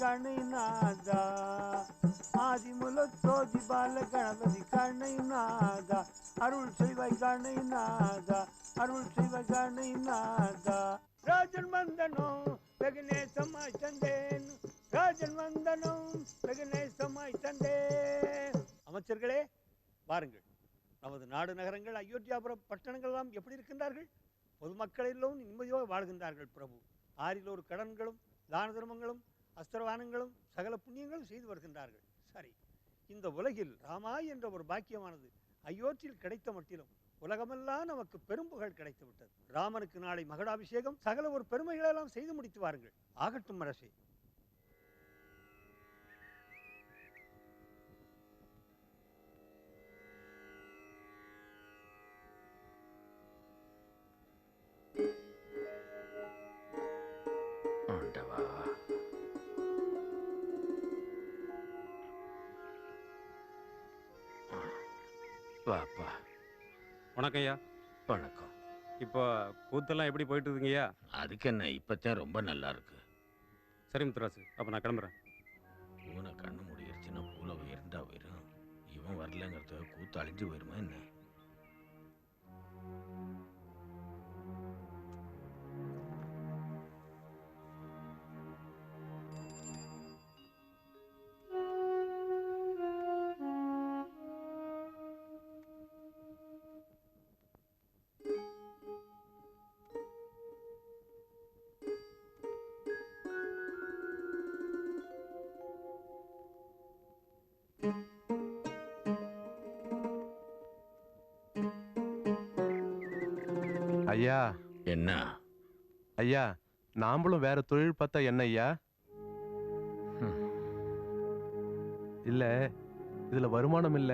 கணைநாத ஆதிமுல சோதி பால கணபதி கணைநாத அருள் செய்வாய் கணைநாத அருள் செய்வாய் கணைநாத ராஜன் வந்தனம் வெகு நேசமாய் தந்தேன் ராஜன் வந்தனம் வெகு நேசமாய் தந்தேன். அமைச்சர்களே வாருங்கள். நமது நாடு நகரங்கள் அயோத்தியாபுரம் பட்டணங்கள் எல்லாம் எப்படி இருக்கின்றார்கள்? பொதுமக்கள் எல்லாம் நிம்மதியாக வாழ்கின்றார்கள் பிரபு. ஆறிலோரு கடன்களும் தான தர்மங்களும் அஸ்திரவானங்களும் சகல புண்ணியங்களும் செய்து வருகின்றார்கள். சரி, இந்த உலகில் ராமாய் என்ற ஒரு பாக்கியமானது அயோத்தியில் கிடைத்த மட்டிலும் உலகமெல்லாம் நமக்கு பெரும்புகழ் கிடைத்து விட்டது. ராமனுக்கு நாளை மகுடாபிஷேகம், சகல ஒரு பெருமைகளெல்லாம் செய்து முடித்து வாருங்கள். ஆகட்டும் அரசே. வாப்பா. வணக்கம் ஐயா. வணக்கம். இப்போ கூத்தெல்லாம் எப்படி போயிட்டு இருக்குங்கய்யா? அதுக்கு என்ன, இப்போத்தான் ரொம்ப நல்லா இருக்கு. சரி முத்துராசு, அப்போ நான் கிளம்புறேன். பூனை கண்ணு முடியிருச்சுன்னா பூனை உயர்ந்தா போயிடும். இவன் வரலங்கிறத கூத்து அழிஞ்சு போயிருமா என்ன? ஐயா. என்ன ஐயா, நாமளும் வேற தொழில் பார்த்தா என்ன ஐயா? இல்ல, இதுல வருமானம் இல்ல.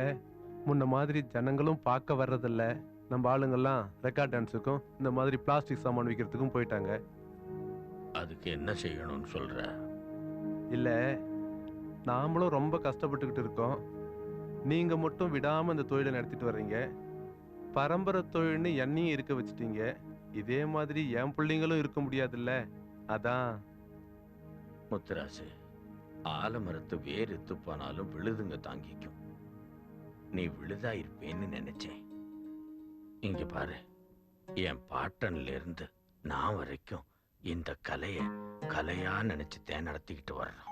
முன்ன மாதிரி ஜனங்களும் பார்க்க வர்றதில்ல. நம்ம ஆளுங்கெல்லாம் ரெக்கார்ட் டான்ஸுக்கும் இந்த மாதிரி பிளாஸ்டிக் சாமான் விற்கிறதுக்கும் போயிட்டாங்க. அதுக்கு என்ன செய்யணும்னு சொல்ற? இல்ல, நாமளும் ரொம்ப கஷ்டப்பட்டுக்கிட்டு இருக்கோம். நீங்க மட்டும் விடாம இந்த தொழிலை நடத்திட்டு வர்றீங்க. பரம்பரை தொழில்னு என்னையும் இருக்க வச்சுட்டீங்க. இதே மாதிரி என் பிள்ளைங்களும் இருக்க முடியாதுல்ல, அதான். முத்துராசு, ஆலமரத்து வேர் எத்து போனாலும் விழுதுங்க தாங்கிக்கும். நீ விழுதா இருப்பேன்னு நினைச்சேன். இங்க பாரு, என் பாட்டன்ல இருந்து நான் வரைக்கும் இந்த கலைய கலையா நினைச்சு நடத்திக்கிட்டு வர்றோம்.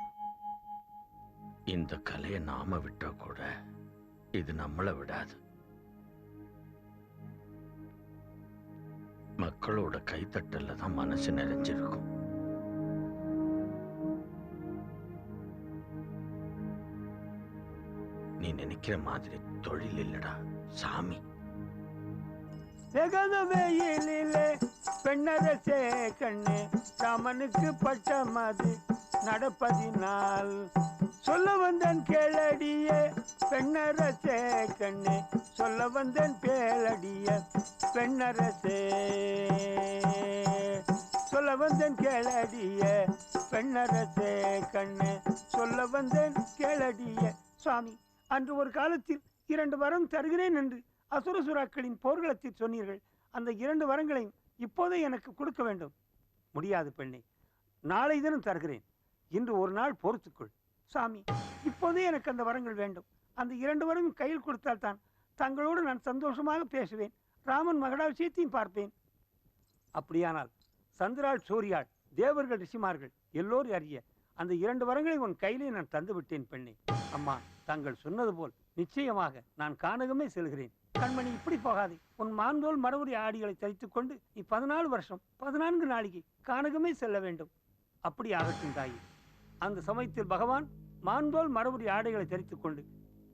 இந்த கலையை நாம விட்டா கூட இது நம்மளை விடாது. மக்களோட கைத்தட்டல்ல தான் மனசு நிறைஞ்சிருக்கும். நீ நினைக்கிற மாதிரி தொழில் இல்லடா சாமி. வெயிலே பெண்ணரசே கண்ணே ராமனுக்கு பட்ட மது நடப்பதினால் சொல்ல வந்தன் கேளடிய பெண்ணரசே கண்ணே சொல்ல வந்தன் பேளடிய பெண்ணரசே சொல்ல வந்தன் கேளடிய பெண்ணரசே கண்ணே சொல்ல வந்தன் கேளடிய. சுவாமி, அன்று ஒரு காலத்தில் 2 வரம் தருகிறேன் என்று அசுரசுராக்களின் போர்க்களத்தில் சொன்னீர்கள். அந்த 2 வரங்களையும் இப்போதே எனக்கு கொடுக்க வேண்டும். முடியாது பெண்ணே, நாளை தினம் தருகிறேன். இன்று ஒரு நாள் பொறுத்துக்கொள். சாமி, இப்போதே எனக்கு அந்த வரங்கள் வேண்டும். அந்த 2 வரம் கையில் கொடுத்தால் தான் தங்களோடு நான் சந்தோஷமாக பேசுவேன். ராமன் மகடாபிஷேகத்தையும் பார்ப்பேன். அப்படியானால் சந்திராள், சூரியாள், தேவர்கள், ரிஷிமார்கள் எல்லோரும் அறிய அந்த 2 வரங்களை உன் கையிலே நான் தந்து விட்டேன் பெண்ணே. அம்மா, தாங்கள் சொன்னது போல் நிச்சயமாக நான் கானகமே செல்கிறேன். கண்மணி, இப்படி போகாதே. உன் மான்தோல் மரபுரி ஆடிகளை தரித்துக் கொண்டு நீ 14 வருஷம் 14 நாளிகை கானகமே செல்ல வேண்டும். அப்படி ஆகட்டும் தாயி. அந்த சமயத்தில் பகவான் மான்தோல் மரபுரி ஆடைகளை தரித்துக் கொண்டு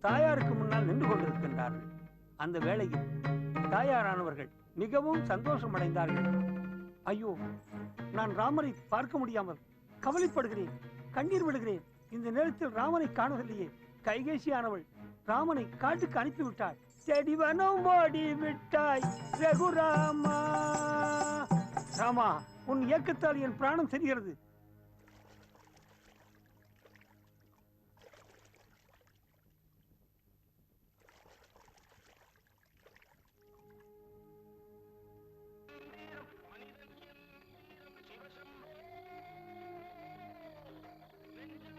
தாயாருக்கு முன்னால் நின்று கொண்டிருக்கின்றார்கள். அந்த வேளையில் தாயாரானவர்கள் மிகவும் சந்தோஷம் அடைந்தார்கள். ஐயோ, நான் ராமரை பார்க்க முடியாமல் கவலைப்படுகிறேன், கண்ணீர் விடுகிறேன். இந்த நேரத்தில் ராமனை காணவில்லையே. கைகேசியானவள் ராமனை காட்டுக்கு அனுப்பிவிட்டாள். செடிவனம் ஓடி விட்டாய் ரகுராமா. ராமா, உன் இயக்கத்தால் என் பிராணம் தெரிகிறது. மனிதன்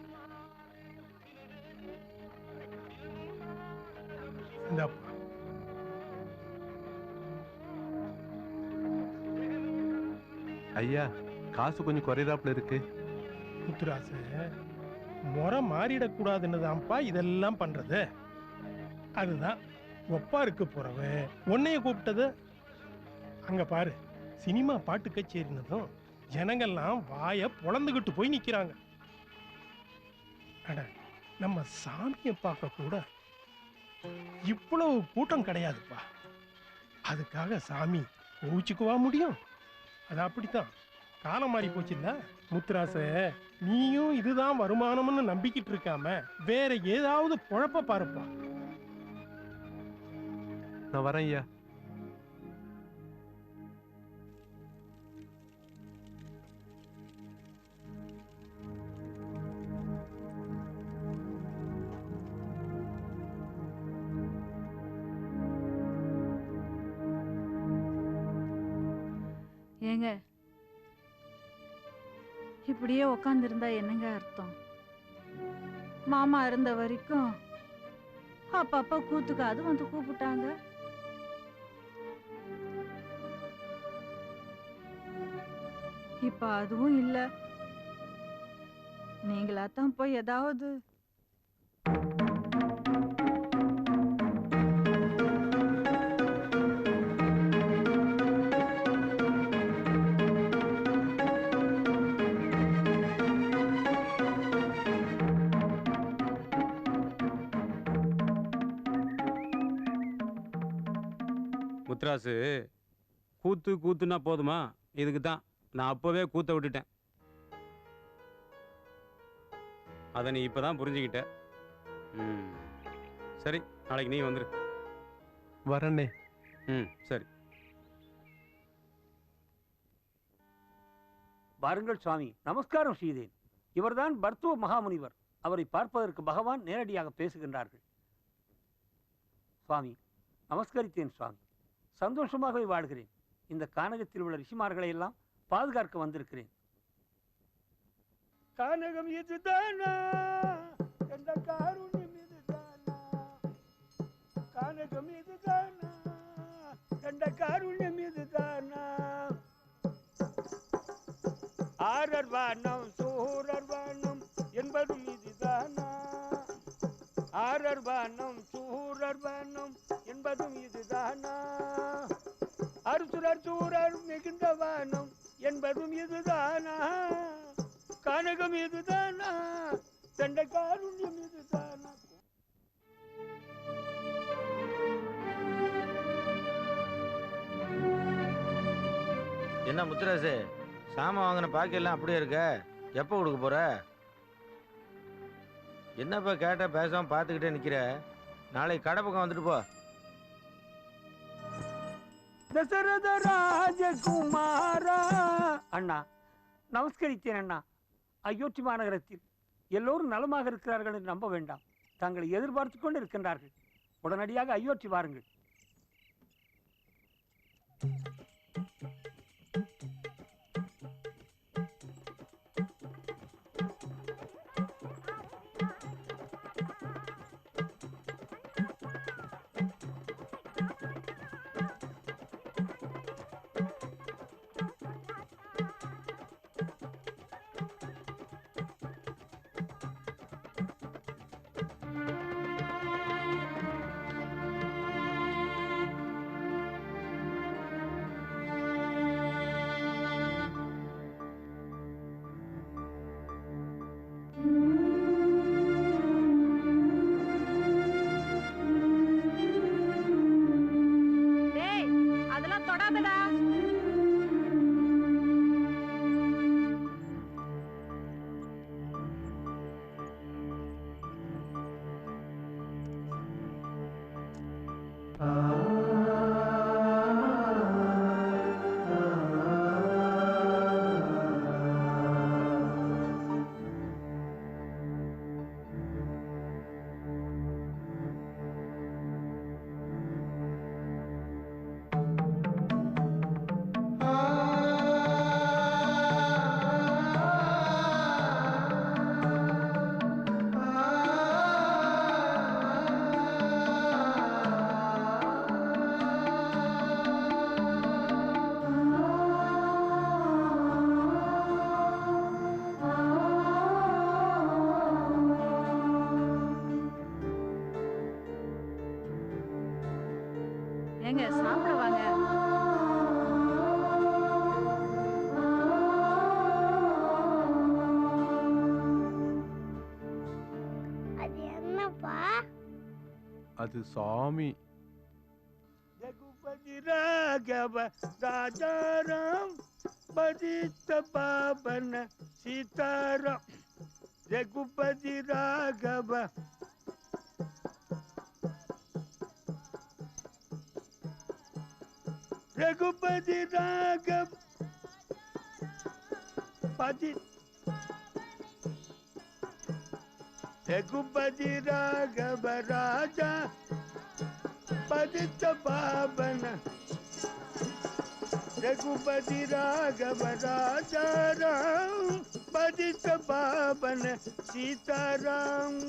இந்தாப்பா. ஐயா, காசு கொஞ்சம் குறையிறாப்புல இருக்கு. முத்துராசு, முறை மாறிடக்கூடாதுன்னு தான்ப்பா இதெல்லாம் பண்றது. அதுதான் ஒப்பாருக்கு போறவ உன்னைய கூப்பிட்டது. அங்க பாரு, சினிமா பாட்டு கச்சேரினதும் ஜனங்கள்லாம் வாய பொளந்துகிட்டு போய் நிக்கிறாங்க. அட, நம்ம சாமியை பார்க்க கூட இவ்வளவு கூட்டம் கிடையாதுப்பா. அதுக்காக சாமி கோவிச்சுக்குவா முடியும்? அது அப்படித்தான், காலம் மாறி போச்சுல்ல. முத்துராச, நீயும் இதுதான் வருமானம்னு நம்பிக்கிட்டு இருக்காம வேற ஏதாவது பொழப்ப பாருப்பா. நான் வரேன் ஐயா. ஏங்க, இப்படியே உக்காந்துருந்தா என்னங்க அர்த்தம்? மாமா இருந்த வரைக்கும் அப்பப்ப கூத்துக்காது வந்து கூப்பிட்டாங்க. இப்ப அதுவும் இல்ல. நீங்களாத்தான் போய் ஏதாவது. முத்துராசு, கூத்து கூத்துன்னா போதுமா? இதுக்கு தான் நான் அப்போவே கூத்த விட்டுட்டேன். அதை நீ இப்பதான் புரிஞ்சுக்கிட்ட. சரி, நாளைக்கு நீ வந்துரு. வரேன்னே. சரி. பாருங்கள் சுவாமி, நமஸ்காரம் செய்தேன். இவர்தான் பர்த்துவ மகாமுனிவர். அவரை பார்ப்பதற்கு பகவான் நேரடியாக பேசுகின்றார்கள். சுவாமி, நமஸ்கரித்தேன் சுவாமி. சந்தோஷமாகவே வாழ்கிறேன். இந்த கானகத்தில் உள்ள ரிஷிமார்களை எல்லாம் பாதுகாக்க வந்திருக்கிறேன். கானகம் இதுதானா, எந்த காருண்யம் இதுதானா, கானகம் இதுதானா, எந்த காருண்யம் இதுதானா, ஆரர்வானம் சூரர்வானம் என்பதும் இதுதானா, ஆரர்வானம் சூரர்வானம் என்பதும் இதுதானா, அருசுரர் சூரர் மிகுந்த வானம் என்பதும் இதுதானா, கானகம் இதுதானா, தண்ட காருண்யம் இதுதானா. என்ன முத்துராசு, சாமான் வாங்கின பாக்கெல்லாம் அப்படியே இருக்க? எப்போ கொடுக்க போற? என்னப்பா கேட்ட பேசாம பார்த்துக்கிட்டே நிக்கிற? நாளைக்கு கடை பக்கம் வந்துட்டு போ. தசரத ராஜகுமாரா. அண்ணா, நமஸ்கரித்தேன் அண்ணா. அயோத்தி மாநகரத்தில் எல்லோரும் நலமாக இருக்கிறார்கள் என்று நம்ப வேண்டாம். தங்களை எதிர்பார்த்து கொண்டு இருக்கின்றார்கள். உடனடியாக அயோத்தி வாருங்கள். ஏங்க சாப்பிட வாங்க. அது என்னப்பா? அது சாமி. ரகுபதி ராகவ ராஜாராம் பதித்த பாபன சீதாராம். ரகுபதி ராகவ ரகுபதி ராகவ பதி ரகுபதி ராகவ ராஜா பதித்த பாபன. ரகுபதி ராகவ ராஜாராம் பதித்த பாபன சீதாராம்.